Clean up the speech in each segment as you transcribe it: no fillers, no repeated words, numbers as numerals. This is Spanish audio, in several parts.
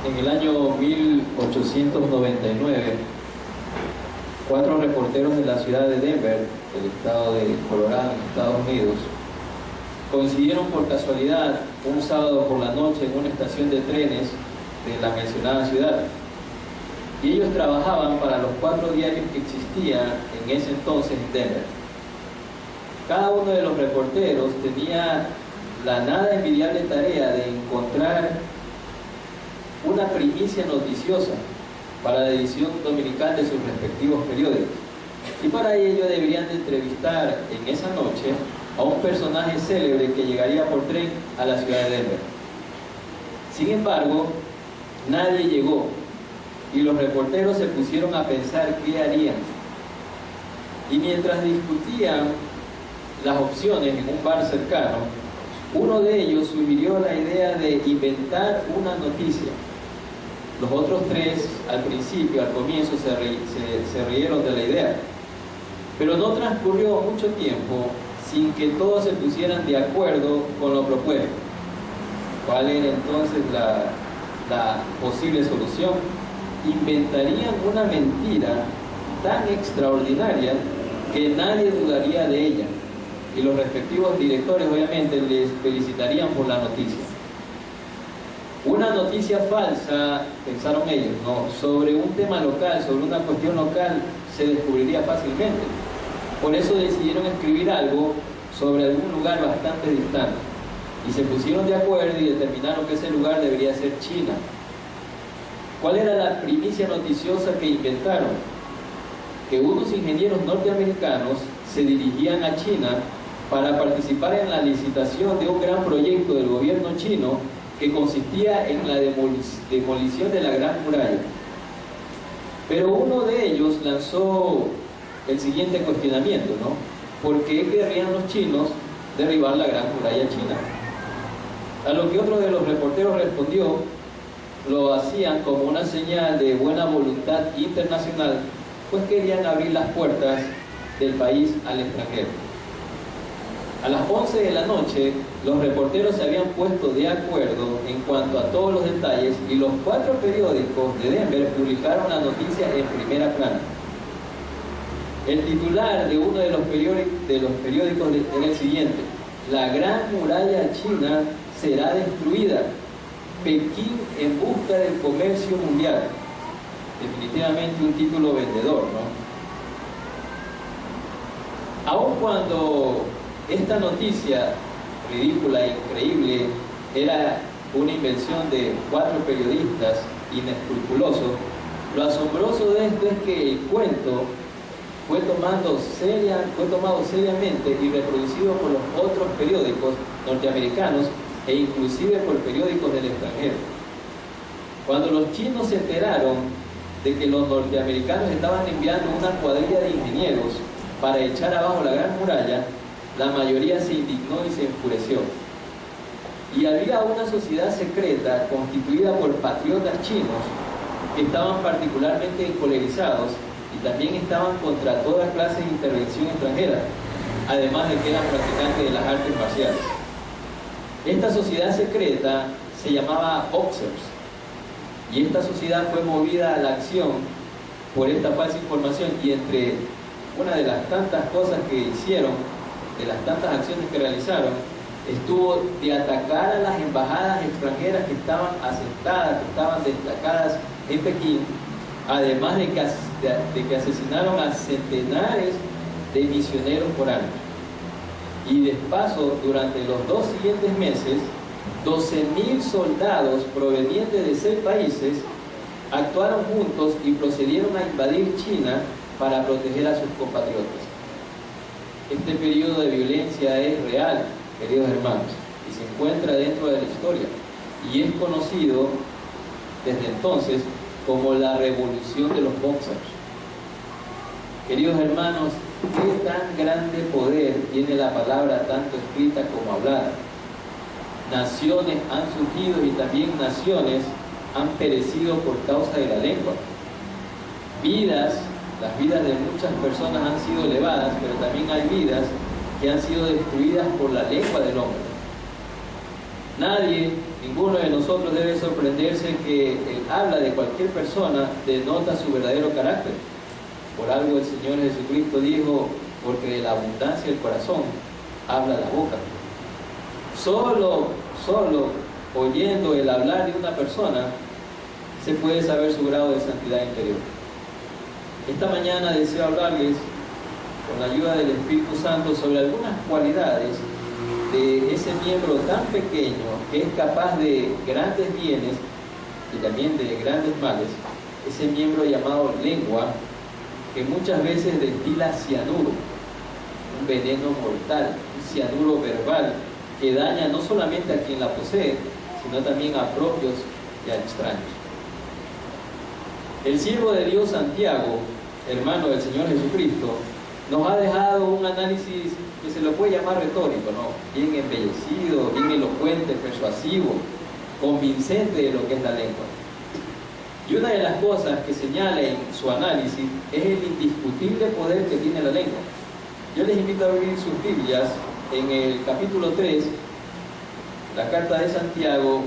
En el año 1899, 4 reporteros de la ciudad de Denver, del estado de Colorado, en Estados Unidos, coincidieron por casualidad un sábado por la noche en una estación de trenes de la mencionada ciudad. Y ellos trabajaban para los 4 diarios que existían en ese entonces en Denver. Cada uno de los reporteros tenía la nada envidiable tarea de encontrar una primicia noticiosa para la edición dominical de sus respectivos periódicos. Y para ello deberían de entrevistar en esa noche a un personaje célebre que llegaría por tren a la ciudad de Denver. Sin embargo, nadie llegó y los reporteros se pusieron a pensar qué harían. Y mientras discutían las opciones en un bar cercano, uno de ellos sugirió la idea de inventar una noticia. Los otros 3, al principio, al comienzo, se rieron de la idea. Pero no transcurrió mucho tiempo sin que todos se pusieran de acuerdo con lo propuesto. ¿Cuál era entonces la posible solución? Inventarían una mentira tan extraordinaria que nadie dudaría de ella. Y los respectivos directores obviamente les felicitarían por la noticia. Una noticia falsa, pensaron ellos, ¿no?, sobre un tema local, sobre una cuestión local, se descubriría fácilmente. Por eso decidieron escribir algo sobre algún lugar bastante distante. Y se pusieron de acuerdo y determinaron que ese lugar debería ser China. ¿Cuál era la primicia noticiosa que inventaron? Que unos ingenieros norteamericanos se dirigían a China para participar en la licitación de un gran proyecto del gobierno chino que consistía en la demolición de la Gran Muralla. Pero uno de ellos lanzó el siguiente cuestionamiento, ¿no? ¿Por qué querrían los chinos derribar la Gran Muralla china? A lo que otro de los reporteros respondió, lo hacían como una señal de buena voluntad internacional, pues querían abrir las puertas del país al extranjero. A las 11 de la noche, los reporteros se habían puesto de acuerdo en cuanto a todos los detalles y los 4 periódicos de Denver publicaron la noticia en primera plana. El titular de uno de los periódicos era el siguiente: la Gran Muralla China será destruida. Pekín en busca del comercio mundial. Definitivamente un título vendedor, ¿no? Aun cuando esta noticia ridícula e increíble era una invención de 4 periodistas inescrupulosos, lo asombroso de esto es que el cuento fue tomado seriamente y reproducido por los otros periódicos norteamericanos e inclusive por periódicos del extranjero. Cuando los chinos se enteraron de que los norteamericanos estaban enviando una cuadrilla de ingenieros para echar abajo la Gran Muralla, la mayoría se indignó y se enfureció. Y había una sociedad secreta constituida por patriotas chinos que estaban particularmente encolerizados y también estaban contra toda clase de intervención extranjera, además de que eran practicantes de las artes marciales. Esta sociedad secreta se llamaba Oxers, y esta sociedad fue movida a la acción por esta falsa información, y entre una de las tantas cosas que hicieron, de las tantas acciones que realizaron, estuvo de atacar a las embajadas extranjeras que estaban asentadas, que estaban destacadas en Pekín, además de que asesinaron a centenares de misioneros foráneos. Y de paso, durante los 2 siguientes meses, 12.000 soldados provenientes de 6 países actuaron juntos y procedieron a invadir China para proteger a sus compatriotas. Este periodo de violencia es real, queridos hermanos, y se encuentra dentro de la historia historia y es conocido desde entonces como la revolución de los boxers. Queridos hermanos, qué tan grande poder tiene la palabra tanto escrita como hablada. Naciones han surgido y también naciones han perecido por causa de la lengua. Las vidas de muchas personas han sido elevadas, pero también hay vidas que han sido destruidas por la lengua del hombre. Nadie, ninguno de nosotros debe sorprenderse que el habla de cualquier persona denota su verdadero carácter. Por algo el Señor Jesucristo dijo, porque de la abundancia del corazón habla la boca. Solo oyendo el hablar de una persona se puede saber su grado de santidad interior. Esta mañana deseo hablarles, con la ayuda del Espíritu Santo, sobre algunas cualidades de ese miembro tan pequeño que es capaz de grandes bienes y también de grandes males, ese miembro llamado lengua, que muchas veces destila cianuro, un veneno mortal, un cianuro verbal que daña no solamente a quien la posee, sino también a propios y a extraños. El siervo de Dios Santiago, hermano del Señor Jesucristo, nos ha dejado un análisis que se lo puede llamar retórico, ¿no? Bien embellecido, bien elocuente, persuasivo, convincente de lo que es la lengua. Y una de las cosas que señala en su análisis es el indiscutible poder que tiene la lengua. Yo les invito a abrir sus Biblias en el capítulo 3, la carta de Santiago.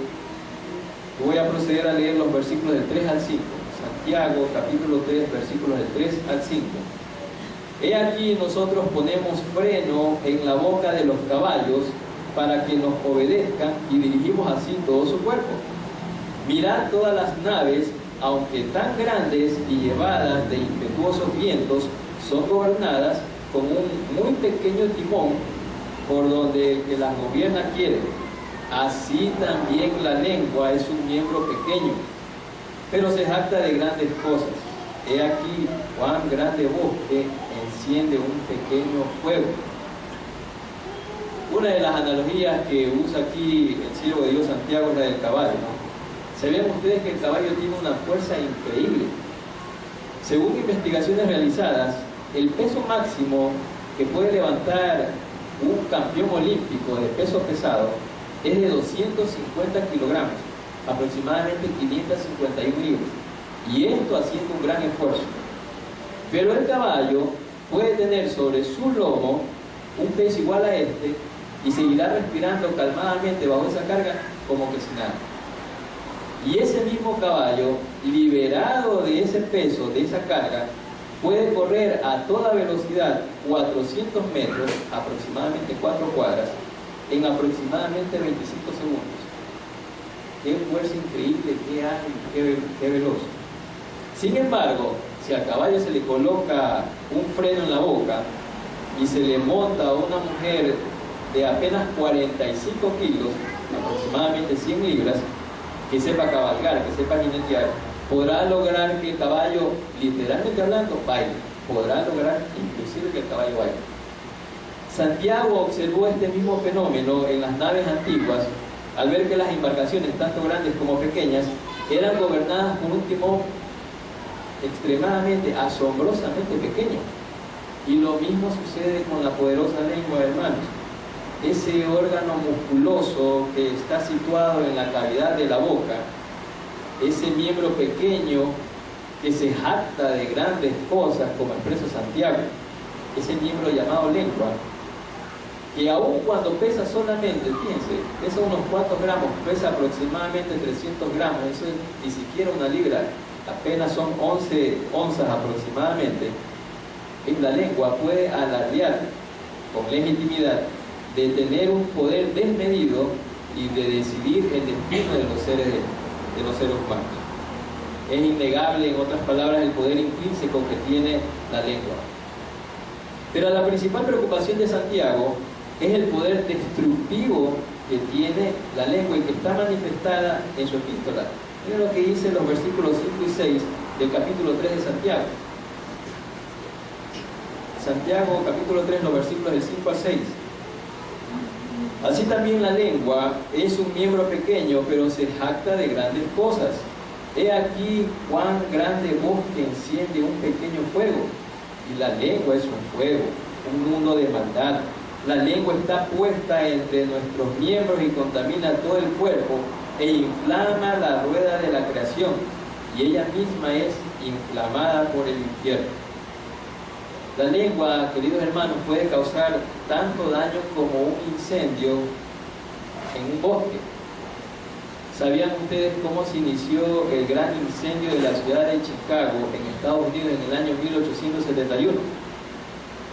Voy a proceder a leer los versículos del 3 al 5. Santiago, capítulo 3, versículos del 3 al 5. He aquí nosotros ponemos freno en la boca de los caballos para que nos obedezcan y dirigimos así todo su cuerpo. Mirad todas las naves, aunque tan grandes y llevadas de impetuosos vientos, son gobernadas con un muy pequeño timón por donde el que las gobierna quiere. Así también la lengua es un miembro pequeño, pero se jacta de grandes cosas. He aquí cuán grande bosque enciende un pequeño fuego. Una de las analogías que usa aquí el siervo de Dios Santiago es la del caballo, ¿no? Se ven ustedes que el caballo tiene una fuerza increíble. Según investigaciones realizadas, el peso máximo que puede levantar un campeón olímpico de peso pesado es de 250 kilogramos, aproximadamente 551 libras, y esto haciendo un gran esfuerzo. Pero el caballo puede tener sobre su lomo un peso igual a este y seguirá respirando calmadamente bajo esa carga como que sin nada. Y ese mismo caballo, liberado de ese peso, de esa carga, puede correr a toda velocidad 400 metros, aproximadamente 4 cuadras, en aproximadamente 25 segundos. Qué fuerza increíble, qué ágil, qué veloz. Sin embargo, si al caballo se le coloca un freno en la boca y se le monta a una mujer de apenas 45 kilos, aproximadamente 100 libras, que sepa cabalgar, que sepa jinetear, podrá lograr que el caballo, literalmente hablando, baile. Podrá lograr inclusive que el caballo baile. Santiago observó este mismo fenómeno en las naves antiguas al ver que las embarcaciones, tanto grandes como pequeñas, eran gobernadas por un timón extremadamente, asombrosamente pequeño. Y lo mismo sucede con la poderosa lengua, hermanos. Ese órgano musculoso que está situado en la cavidad de la boca, ese miembro pequeño que se jacta de grandes cosas, como expresa Santiago, ese miembro llamado lengua, que aun cuando pesa solamente, fíjense, pesa unos cuantos gramos, pesa aproximadamente 300 gramos, eso es ni siquiera una libra, apenas son 11 onzas aproximadamente, en la lengua puede alardear con legitimidad de tener un poder desmedido y de decidir el destino de los seres humanos. Es innegable, en otras palabras, el poder intrínseco que tiene la lengua. Pero la principal preocupación de Santiago es el poder destructivo que tiene la lengua y que está manifestada en su epístola. Miren lo que dice los versículos 5 y 6 del capítulo 3 de Santiago. Santiago, capítulo 3, los versículos del 5 al 6. Así también la lengua es un miembro pequeño, pero se jacta de grandes cosas. He aquí cuán grande bosque enciende un pequeño fuego. Y la lengua es un fuego, un mundo de maldad. La lengua está puesta entre nuestros miembros y contamina todo el cuerpo e inflama la rueda de la creación. Y ella misma es inflamada por el infierno. La lengua, queridos hermanos, puede causar tanto daño como un incendio en un bosque. ¿Sabían ustedes cómo se inició el gran incendio de la ciudad de Chicago en Estados Unidos en el año 1871?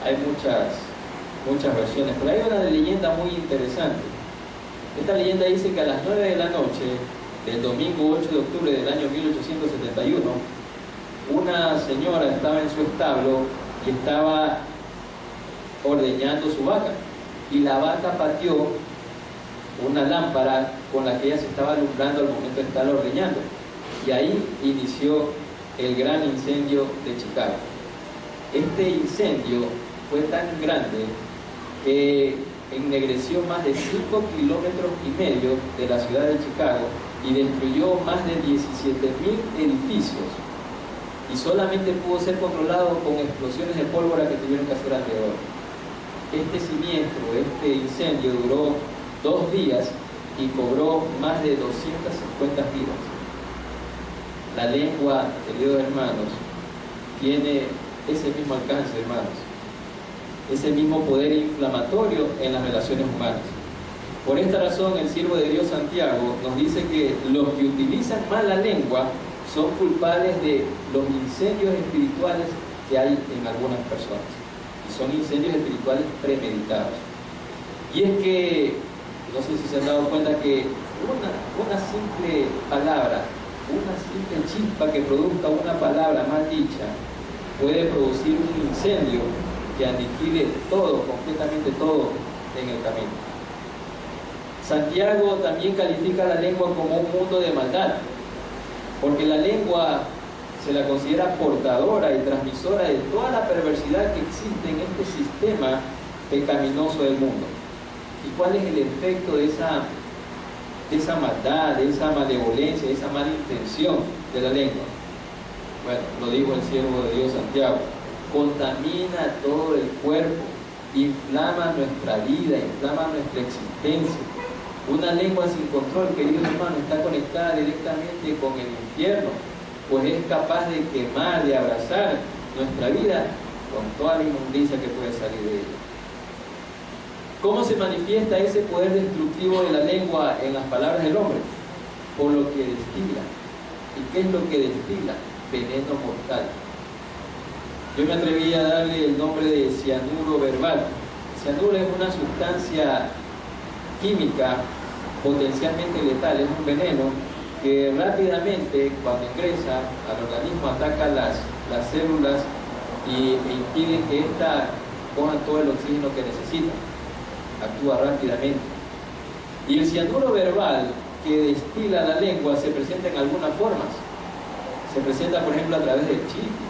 Hay muchas versiones, pero hay una leyenda muy interesante. Esta leyenda dice que a las 9 de la noche del domingo 8 de octubre del año 1871, una señora estaba en su establo y estaba ordeñando su vaca, y la vaca pateó una lámpara con la que ella se estaba alumbrando al momento de estar ordeñando, y ahí inició el gran incendio de Chicago. Este incendio fue tan grande que ennegreció más de 5 kilómetros y medio de la ciudad de Chicago y destruyó más de 17.000 edificios, y solamente pudo ser controlado con explosiones de pólvora que tuvieron que hacer alrededor. Este siniestro, este incendio duró 2 días y cobró más de 250 vidas. La lengua, queridos hermanos, tiene ese mismo alcance, hermanos, ese mismo poder inflamatorio en las relaciones humanas. Por esta razón, el siervo de Dios Santiago nos dice que los que utilizan mal la lengua son culpables de los incendios espirituales que hay en algunas personas. Y son incendios espirituales premeditados. Y es que, no sé si se han dado cuenta que una simple palabra, una simple chispa que produzca una palabra mal dicha, puede producir un incendio que aniquile todo, completamente todo en el camino. Santiago también califica la lengua como un mundo de maldad, porque la lengua se la considera portadora y transmisora de toda la perversidad que existe en este sistema pecaminoso del mundo. ¿Y cuál es el efecto de esa maldad, de esa malevolencia, de esa mala intención de la lengua? Bueno, lo dijo el siervo de Dios Santiago: contamina todo el cuerpo, inflama nuestra vida, inflama nuestra existencia. Una lengua sin control, queridos hermanos, está conectada directamente con el infierno, pues es capaz de quemar, de abrazar nuestra vida con toda la inmundicia que puede salir de ella. ¿Cómo se manifiesta ese poder destructivo de la lengua en las palabras del hombre? Por lo que destila. ¿Y qué es lo que destila? Veneno mortal. Yo me atreví a darle el nombre de cianuro verbal. El cianuro es una sustancia química potencialmente letal, es un veneno que rápidamente, cuando ingresa al organismo, ataca las células e impide que ésta cojan todo el oxígeno que necesita. Actúa rápidamente. Y el cianuro verbal que destila la lengua se presenta en algunas formas. Se presenta, por ejemplo, a través del chisme,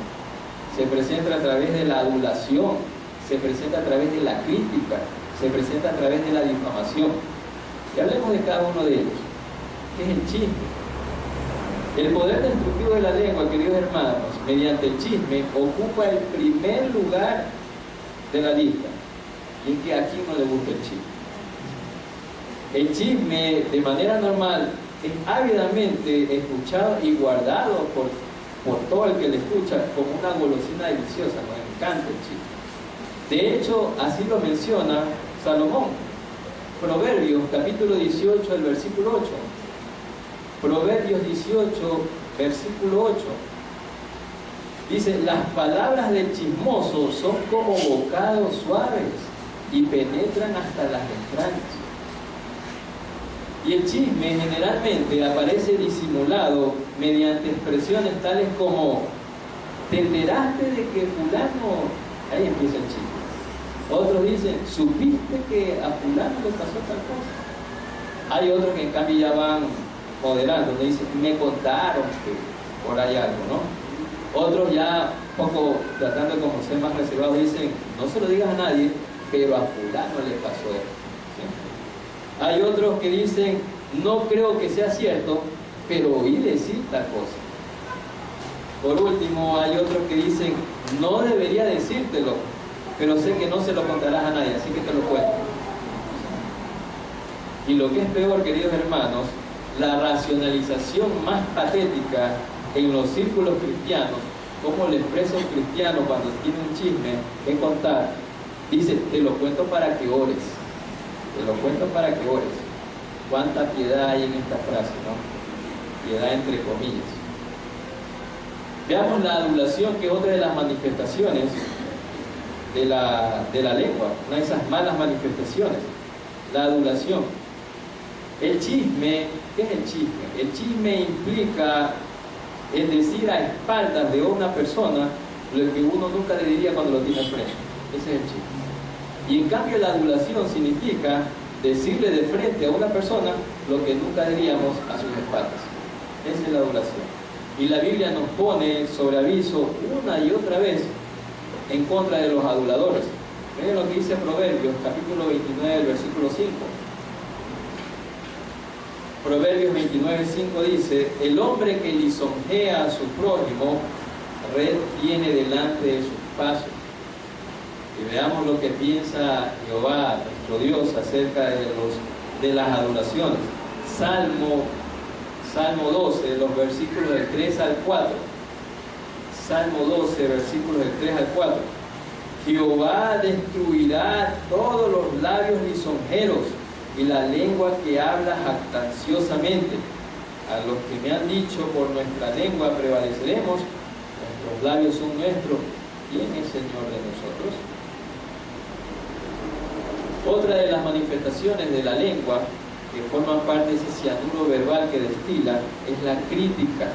se presenta a través de la adulación, se presenta a través de la crítica, se presenta a través de la difamación. Y hablemos de cada uno de ellos. ¿Qué es el chisme? El poder destructivo de la lengua, queridos hermanos, mediante el chisme, ocupa el primer lugar de la lista. Y es que aquí no le gusta el chisme. El chisme, de manera normal, es ávidamente escuchado y guardado por todo el que le escucha como una golosina deliciosa. Nos encanta el chisme. De hecho, así lo menciona Salomón. Proverbios, capítulo 18, el versículo 8. Proverbios 18, versículo 8. Dice: las palabras del chismoso son como bocados suaves y penetran hasta las entrañas. Y el chisme generalmente aparece disimulado mediante expresiones tales como: ¿te enteraste de que fulano? Ahí empieza el chisme. Otros dicen: ¿supiste que a fulano le pasó tal cosa? Hay otros que en cambio ya van moderando, donde dicen: me contaron que por ahí algo, ¿no? Otros ya un poco tratando de como ser más reservados dicen: no se lo digas a nadie, pero a fulano le pasó eso. ¿Sí? Hay otros que dicen, no creo que sea cierto, pero oí decir tal cosa. Por último, hay otros que dicen, no debería decírtelo, pero sé que no se lo contarás a nadie, así que te lo cuento. Y lo que es peor, queridos hermanos, la racionalización más patética en los círculos cristianos, como lo expresa un cristiano cuando tiene un chisme que contar, dice, te lo cuento para que ores. Te lo cuento para que ores. ¿Cuánta piedad hay en esta frase, no? Piedad entre comillas. Veamos la adulación, que es otra de las manifestaciones de la lengua, una de esas malas manifestaciones. La adulación. El chisme, ¿qué es el chisme? El chisme implica el decir a espaldas de una persona lo que uno nunca le diría cuando lo tiene al frente. Ese es el chisme. Y en cambio la adulación significa decirle de frente a una persona lo que nunca diríamos a sus espaldas. Esa es la adulación. Y la Biblia nos pone sobre aviso una y otra vez en contra de los aduladores. Miren lo que dice Proverbios, capítulo 29, versículo 5. Proverbios 29:5 dice, el hombre que lisonjea a su prójimo, red tiene delante de sus pasos. Y veamos lo que piensa Jehová, nuestro Dios, acerca de las adoraciones. Salmo 12, los versículos del 3 al 4. Salmo 12, versículos del 3 al 4. Jehová destruirá todos los labios lisonjeros y la lengua que habla jactanciosamente. A los que me han dicho, por nuestra lengua prevaleceremos, nuestros labios son nuestros, ¿quién es Señor de nosotros? Otra de las manifestaciones de la lengua, que forman parte de ese cianuro verbal que destila, es la crítica.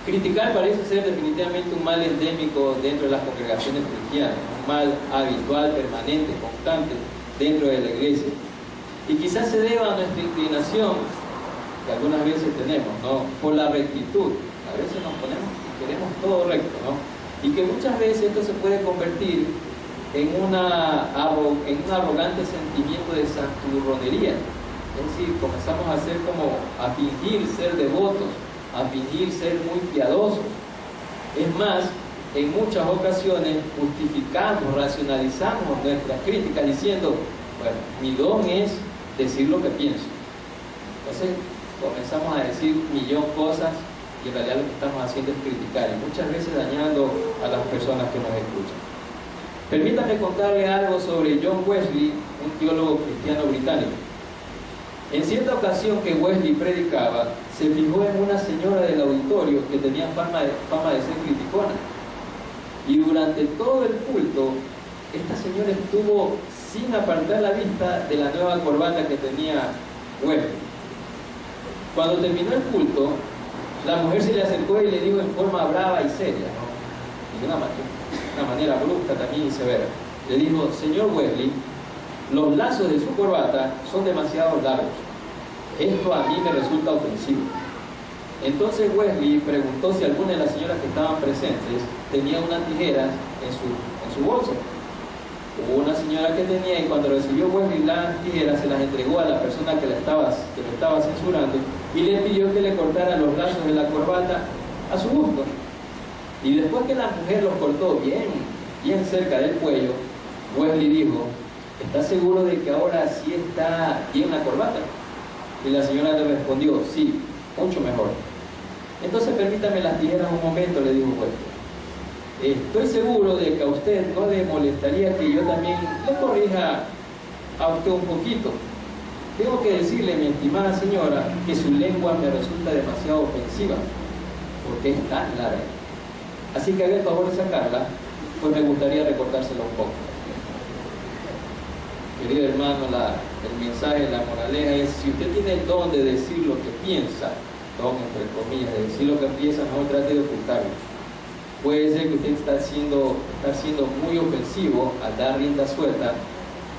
Criticar parece ser definitivamente un mal endémico dentro de las congregaciones cristianas, un mal habitual, permanente, constante dentro de la iglesia. Y quizás se deba a nuestra inclinación, que algunas veces tenemos, ¿no?, por la rectitud. A veces nos ponemos y queremos todo recto, ¿no? Y que muchas veces esto se puede convertir en un arrogante sentimiento de santurronería. Es decir, comenzamos a fingir ser devotos, a fingir ser muy piadosos. Es más, en muchas ocasiones justificamos, racionalizamos nuestras críticas diciendo, bueno, mi don es decir lo que pienso. Entonces comenzamos a decir millón cosas y en realidad lo que estamos haciendo es criticar y muchas veces dañando a las personas que nos escuchan. Permítame contarle algo sobre John Wesley, un teólogo cristiano británico. En cierta ocasión que Wesley predicaba, se fijó en una señora del auditorio que tenía fama de ser criticona. Y durante todo el culto, esta señora estuvo sin apartar la vista de la nueva corbata que tenía Wesley. Cuando terminó el culto, la mujer se le acercó y le dijo en forma brava y seria, ¿no?, y de una manera brusca también y severa, le dijo, señor Wesley, los lazos de su corbata son demasiado largos. Esto a mí me resulta ofensivo. Entonces Wesley preguntó si alguna de las señoras que estaban presentes tenía unas tijeras en su bolsa. Hubo una señora que tenía, y cuando recibió Wesley las tijeras, se las entregó a la persona que lo estaba censurando y le pidió que le cortara los lazos de la corbata a su gusto. Y después que la mujer los cortó bien cerca del cuello, Wesley dijo, ¿estás seguro de que ahora sí está bien la corbata? Y la señora le respondió, sí, mucho mejor. Entonces permítame las tijeras un momento, le dijo Wesley. Estoy seguro de que a usted no le molestaría que yo también le corrija a usted un poquito. Tengo que decirle, mi estimada señora, que su lengua me resulta demasiado ofensiva, porque es tan larga. Así que haga el favor de sacarla, pues me gustaría recortársela un poco. Querido hermano, el mensaje, la moraleja es, si usted tiene el don de decir lo que piensa, don entre comillas, de decir lo que piensa, no trate de ocultarlo. Puede ser que usted está siendo muy ofensivo al dar rienda suelta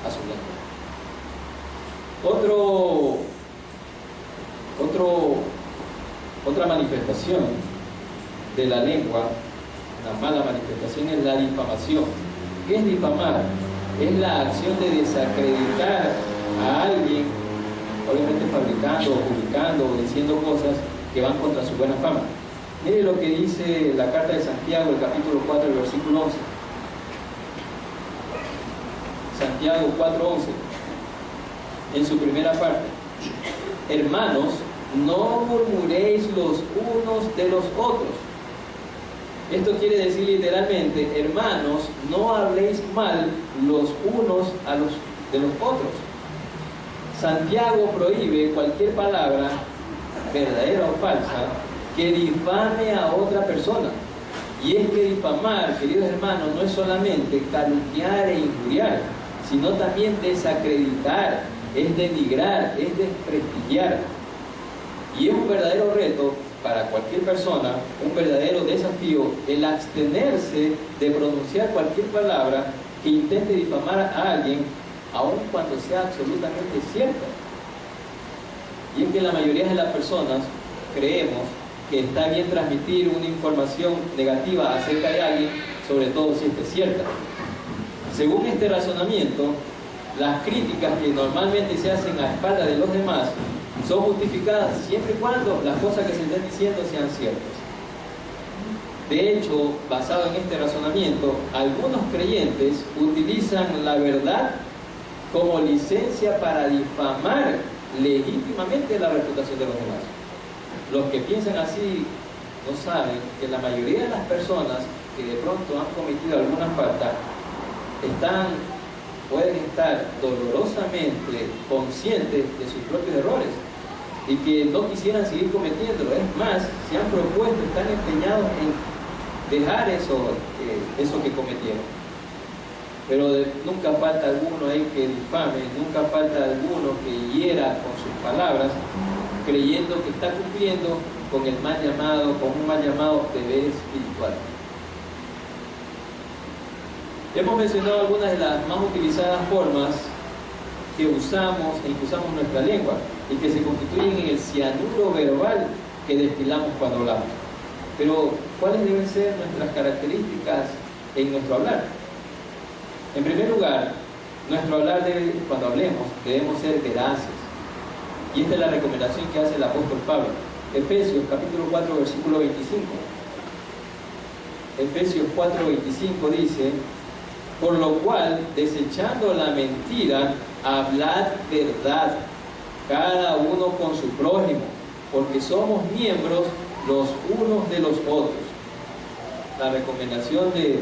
a su lengua. Otra manifestación de la lengua, una mala manifestación, es la difamación. ¿Qué es difamar? Es la acción de desacreditar a alguien obviamente fabricando, publicando o diciendo cosas que van contra su buena fama. Mire lo que dice la carta de Santiago, el capítulo 4, el versículo 11. Santiago 4:11, en su primera parte: hermanos, no murmuréis los unos de los otros. Esto quiere decir literalmente, hermanos, no habléis mal los unos de los otros. Santiago prohíbe cualquier palabra, verdadera o falsa, que difame a otra persona. Y es que difamar, queridos hermanos, no es solamente calumniar e injuriar, sino también desacreditar, es denigrar, es desprestigiar. Y es un verdadero reto para cualquier persona, un verdadero desafío, el abstenerse de pronunciar cualquier palabra que intente difamar a alguien, aun cuando sea absolutamente cierta. Y es que la mayoría de las personas creemos que está bien transmitir una información negativa acerca de alguien, sobre todo si esta es cierta. Según este razonamiento, las críticas que normalmente se hacen a espaldas de los demás son justificadas siempre y cuando las cosas que se estén diciendo sean ciertas. De hecho, basado en este razonamiento, algunos creyentes utilizan la verdad como licencia para difamar legítimamente la reputación de los demás. Los que piensan así no saben que la mayoría de las personas que de pronto han cometido alguna falta pueden estar dolorosamente conscientes de sus propios errores y que no quisieran seguir cometiéndolo. Es más, se han propuesto, están empeñados en dejar eso que cometieron. Pero nunca falta alguno ahí que difame, nunca falta alguno que hiera con sus palabras, creyendo que está cumpliendo con un mal llamado deber espiritual. Hemos mencionado algunas de las más utilizadas formas que usamos nuestra lengua y que se constituyen en el cianuro verbal que destilamos cuando hablamos. Pero, ¿cuáles deben ser nuestras características en nuestro hablar? En primer lugar, nuestro hablar cuando hablemos debemos ser veraces. Y esta es la recomendación que hace el apóstol Pablo. Efesios capítulo 4, versículo 25. Efesios 4:25 dice: por lo cual, desechando la mentira, hablad verdad, cada uno con su prójimo, porque somos miembros los unos de los otros. La recomendación del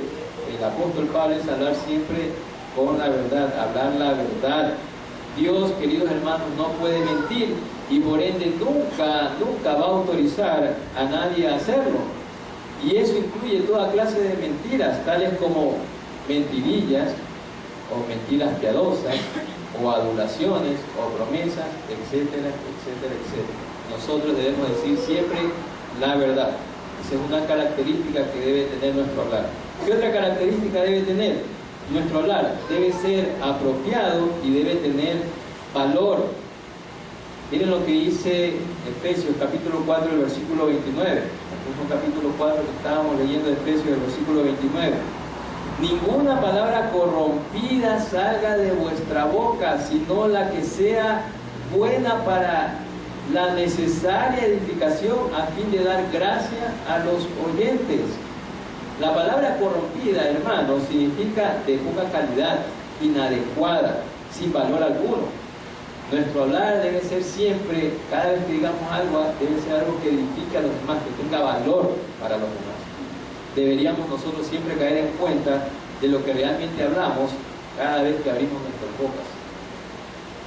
apóstol Pablo es hablar siempre con la verdad, hablar la verdad. Dios, queridos hermanos, no puede mentir y por ende nunca va a autorizar a nadie a hacerlo. Y eso incluye toda clase de mentiras, tales como mentirillas o mentiras piadosas o adulaciones o promesas, etcétera, etcétera, etcétera. Nosotros debemos decir siempre la verdad. Esa es una característica que debe tener nuestro hablar. ¿Qué otra característica debe tener? Nuestro hablar debe ser apropiado y debe tener valor. Miren lo que dice Efesios capítulo 4, el versículo 29. El mismo capítulo 4 que estábamos leyendo de Efesios, el versículo 29. Ninguna palabra corrompida salga de vuestra boca, sino la que sea buena para la necesaria edificación a fin de dar gracia a los oyentes. La palabra corrompida, hermanos, significa de poca calidad, inadecuada, sin valor alguno. Nuestro hablar debe ser siempre, cada vez que digamos algo, debe ser algo que edifique a los demás, que tenga valor para los demás. Deberíamos nosotros siempre caer en cuenta de lo que realmente hablamos cada vez que abrimos nuestras bocas.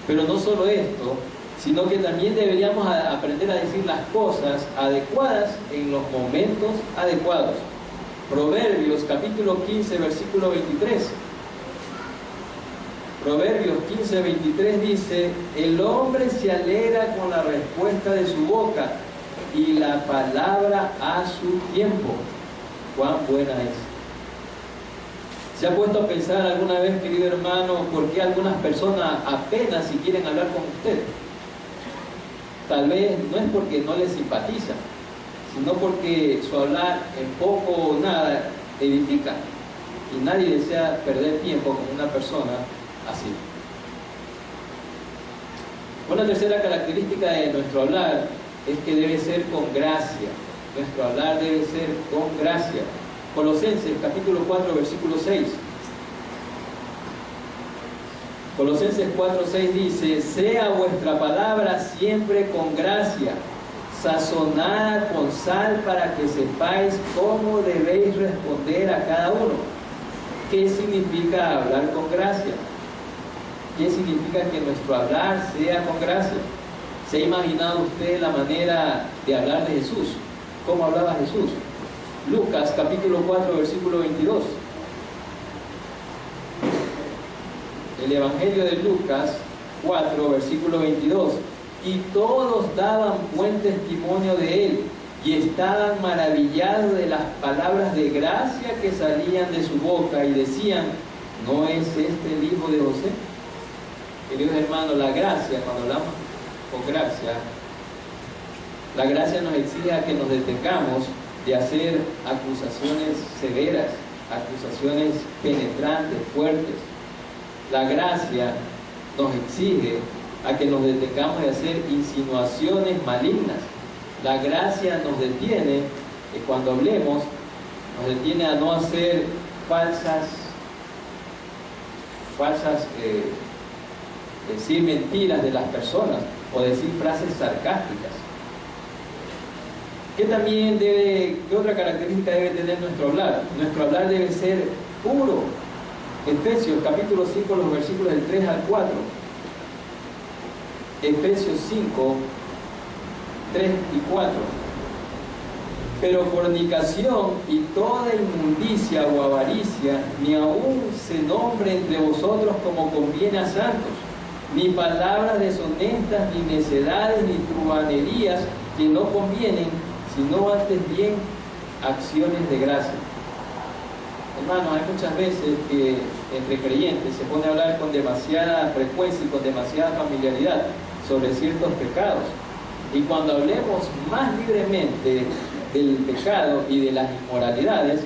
Pero no solo esto, sino que también deberíamos aprender a decir las cosas adecuadas en los momentos adecuados. Proverbios capítulo 15, versículo 23. Proverbios 15, 23 dice: el hombre se alegra con la respuesta de su boca y la palabra a su tiempo. Cuán buena es. ¿Se ha puesto a pensar alguna vez, querido hermano, por qué algunas personas apenas si quieren hablar con usted? Tal vez no es porque no les simpatizan, sino porque su hablar en poco o nada edifica. Y nadie desea perder tiempo con una persona así. Una tercera característica de nuestro hablar es que debe ser con gracia. Nuestro hablar debe ser con gracia. Colosenses capítulo 4, versículo 6. Colosenses 4:6 dice: sea vuestra palabra siempre con gracia, sazonada con sal, para que sepáis cómo debéis responder a cada uno. ¿Qué significa hablar con gracia? ¿Qué significa que nuestro hablar sea con gracia? ¿Se ha imaginado usted la manera de hablar de Jesús? ¿Cómo hablaba Jesús? Lucas capítulo 4, versículo 22. El Evangelio de Lucas 4, versículo 22. Y todos daban buen testimonio de él, y estaban maravillados de las palabras de gracia que salían de su boca, y decían: ¿no es este el hijo de José? Queridos hermanos, la gracia, cuando hablamos con gracia, la gracia nos exige a que nos detengamos de hacer acusaciones severas, acusaciones penetrantes, fuertes. La gracia nos exige a que nos detengamos de hacer insinuaciones malignas. La gracia nos detiene, cuando hablemos, nos detiene a no hacer decir mentiras de las personas o decir frases sarcásticas. ¿Qué otra característica debe tener nuestro hablar? Nuestro hablar debe ser puro. Efesios capítulo 5, los versículos del 3 al 4. Efesios 5, 3 y 4. Pero fornicación y toda inmundicia o avaricia ni aun se nombre entre vosotros como conviene a santos, ni palabras deshonestas, ni necedades, ni truhanerías que no convienen, sino antes bien acciones de gracia. Hermanos, hay muchas veces que entre creyentes se pone a hablar con demasiada frecuencia y con demasiada familiaridad sobre ciertos pecados. Y cuando hablemos más libremente del pecado y de las inmoralidades,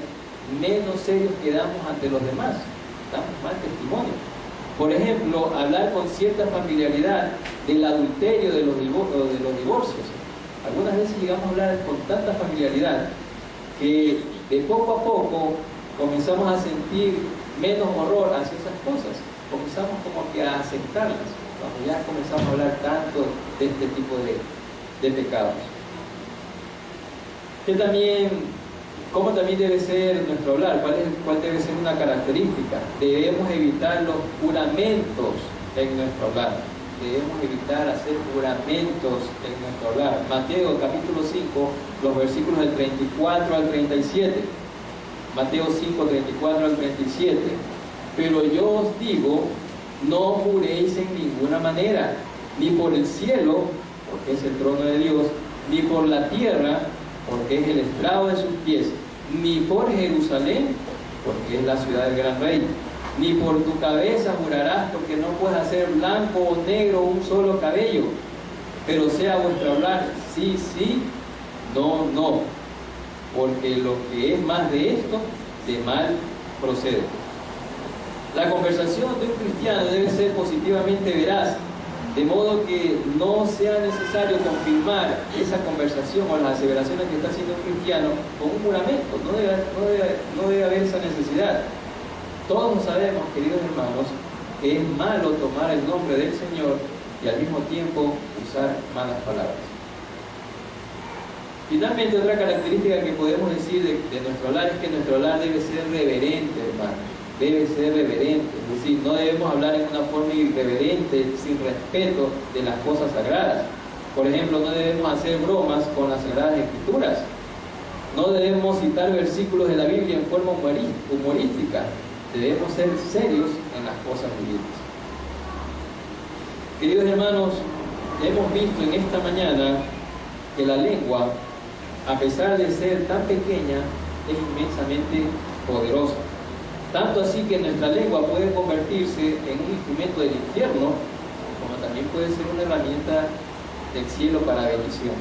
menos serios quedamos ante los demás. Damos mal testimonio. Por ejemplo, hablar con cierta familiaridad del adulterio, de los divorcios. Algunas veces llegamos a hablar con tanta familiaridad que de poco a poco comenzamos a sentir menos horror hacia esas cosas. Comenzamos como que a aceptarlas, cuando ya comenzamos a hablar tanto de este tipo de pecados. ¿Cómo también debe ser nuestro hablar? ¿Cuál debe ser una característica? Debemos evitar los juramentos en nuestro hablar. Debemos evitar hacer juramentos en nuestro hablar. Mateo capítulo 5, los versículos del 34 al 37. Mateo 5, 34 al 37. Pero yo os digo, no juréis en ninguna manera, ni por el cielo, porque es el trono de Dios, ni por la tierra, porque es el estrado de sus pies, ni por Jerusalén, porque es la ciudad del gran rey, ni por tu cabeza jurarás, porque no puedes hacer blanco o negro un solo cabello, pero sea vuestro hablar sí, sí, no, no, porque lo que es más de esto, de mal procede. La conversación de un cristiano debe ser positivamente veraz, de modo que no sea necesario confirmar esa conversación o las aseveraciones que está haciendo un cristiano con un juramento. No debe haber esa necesidad. Todos sabemos, queridos hermanos, que es malo tomar el nombre del Señor y al mismo tiempo usar malas palabras. Finalmente, otra característica que podemos decir de nuestro hablar es que nuestro hablar debe ser reverente, hermanos. Debe ser reverente, es decir, no debemos hablar en una forma irreverente, sin respeto de las cosas sagradas. Por ejemplo, no debemos hacer bromas con las Sagradas Escrituras. No debemos citar versículos de la Biblia en forma humorística. Debemos ser serios en las cosas vivientes. Queridos hermanos, hemos visto en esta mañana que la lengua, a pesar de ser tan pequeña, es inmensamente poderosa. Tanto así que nuestra lengua puede convertirse en un instrumento del infierno, como también puede ser una herramienta del cielo para bendición.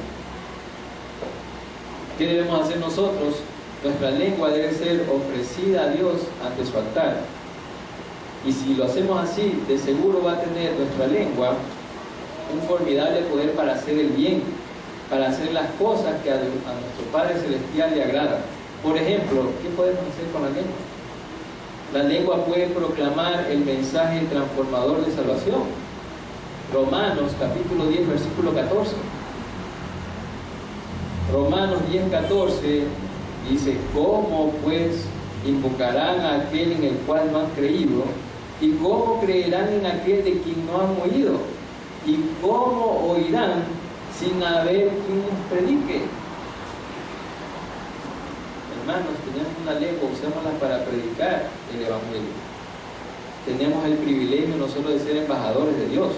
¿Qué debemos hacer nosotros? Nuestra lengua debe ser ofrecida a Dios ante su altar. Y si lo hacemos así, de seguro va a tener nuestra lengua un formidable poder para hacer el bien, para hacer las cosas que a nuestro Padre Celestial le agradan. Por ejemplo, ¿qué podemos hacer con la lengua? La lengua puede proclamar el mensaje transformador de salvación. Romanos capítulo 10, versículo 14. Romanos 10, 14 dice: ¿cómo pues invocarán a aquel en el cual no han creído? ¿Y cómo creerán en aquel de quien no han oído? ¿Y cómo oirán sin haber quien les predique? Hermanos, tenemos una lengua, usémosla para predicar el Evangelio. Tenemos el privilegio nosotros de ser embajadores de Dios.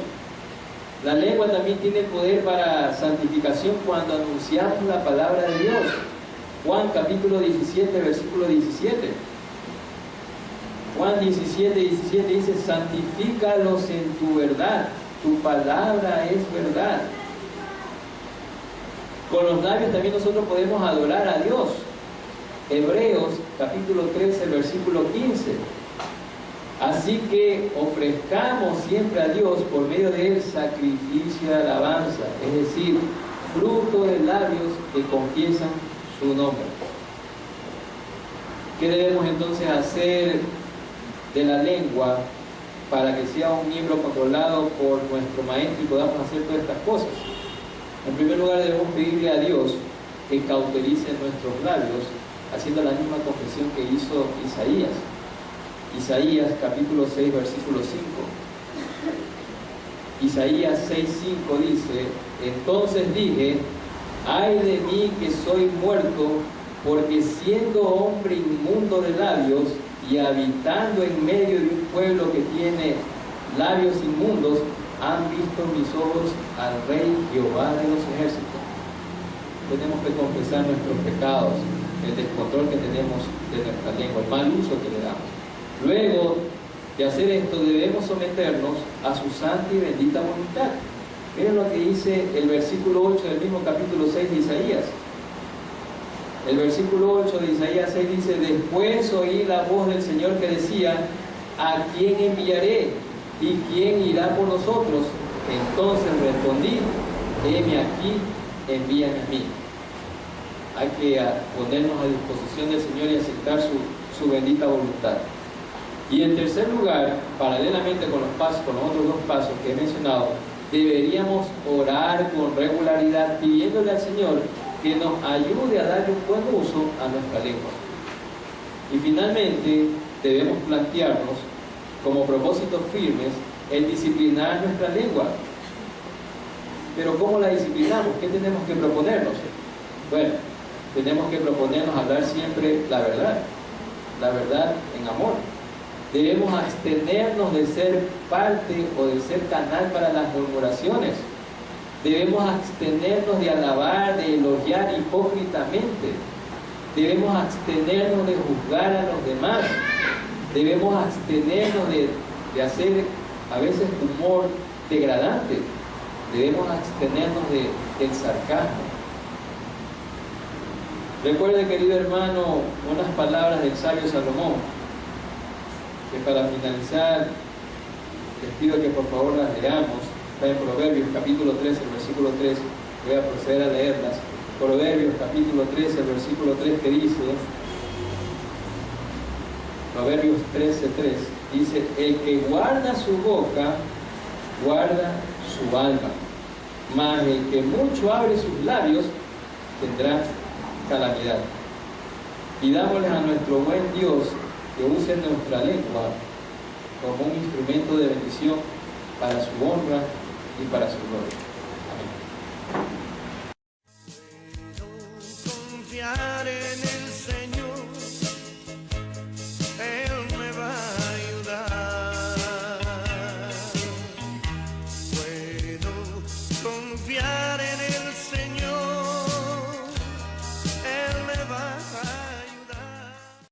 La lengua también tiene poder para santificación cuando anunciamos la palabra de Dios. Juan capítulo 17, versículo 17. Juan 17, 17 dice: santifícalos en tu verdad, tu palabra es verdad. Con los labios también nosotros podemos adorar a Dios. Hebreos capítulo 13, versículo 15. Así que ofrezcamos siempre a Dios por medio de él sacrificio de alabanza, es decir, fruto de labios que confiesan su nombre. ¿Qué debemos entonces hacer de la lengua para que sea un miembro controlado por nuestro maestro y podamos hacer todas estas cosas? En primer lugar, debemos pedirle a Dios que cauterice nuestros labios, haciendo la misma confesión que hizo Isaías. Isaías capítulo 6, versículo 5. Isaías 6, 5 dice: entonces dije, ay de mí que soy muerto, porque siendo hombre inmundo de labios y habitando en medio de un pueblo que tiene labios inmundos, han visto mis ojos al Rey Jehová de los ejércitos. Tenemos que confesar nuestros pecados, el descontrol que tenemos de nuestra lengua, el mal uso que le damos. Luego de hacer esto, debemos someternos a su santa y bendita voluntad. Miren lo que dice el versículo 8 del mismo capítulo 6 de Isaías. El versículo 8 de Isaías 6 dice: después oí la voz del Señor que decía, ¿a quién enviaré? ¿Y quién irá por nosotros? Entonces respondí, heme aquí, envíame a mí. Hay que ponernos a disposición del Señor y aceptar su bendita voluntad. Y en tercer lugar, paralelamente con los otros dos pasos que he mencionado, deberíamos orar con regularidad pidiéndole al Señor que nos ayude a darle un buen uso a nuestra lengua. Y finalmente, debemos plantearnos como propósitos firmes el disciplinar nuestra lengua. Pero ¿cómo la disciplinamos? ¿Qué tenemos que proponernos? Bueno, tenemos que proponernos hablar siempre la verdad en amor. Debemos abstenernos de ser parte o de ser canal para las murmuraciones. Debemos abstenernos de alabar, de elogiar hipócritamente. Debemos abstenernos de juzgar a los demás. Debemos abstenernos de hacer a veces humor degradante. Debemos abstenernos del sarcasmo. Recuerde, querido hermano, unas palabras del sabio Salomón, que para finalizar les pido que por favor las leamos. Está en Proverbios capítulo 13, versículo 3. Voy a proceder a leerlas. Proverbios capítulo 13, versículo 3, que dice, Proverbios 13, 3, dice: el que guarda su boca, guarda su alma, mas el que mucho abre sus labios, tendrá calamidad. Pidámosles a nuestro buen Dios que use nuestra lengua como un instrumento de bendición para su honra y para su gloria. Amén.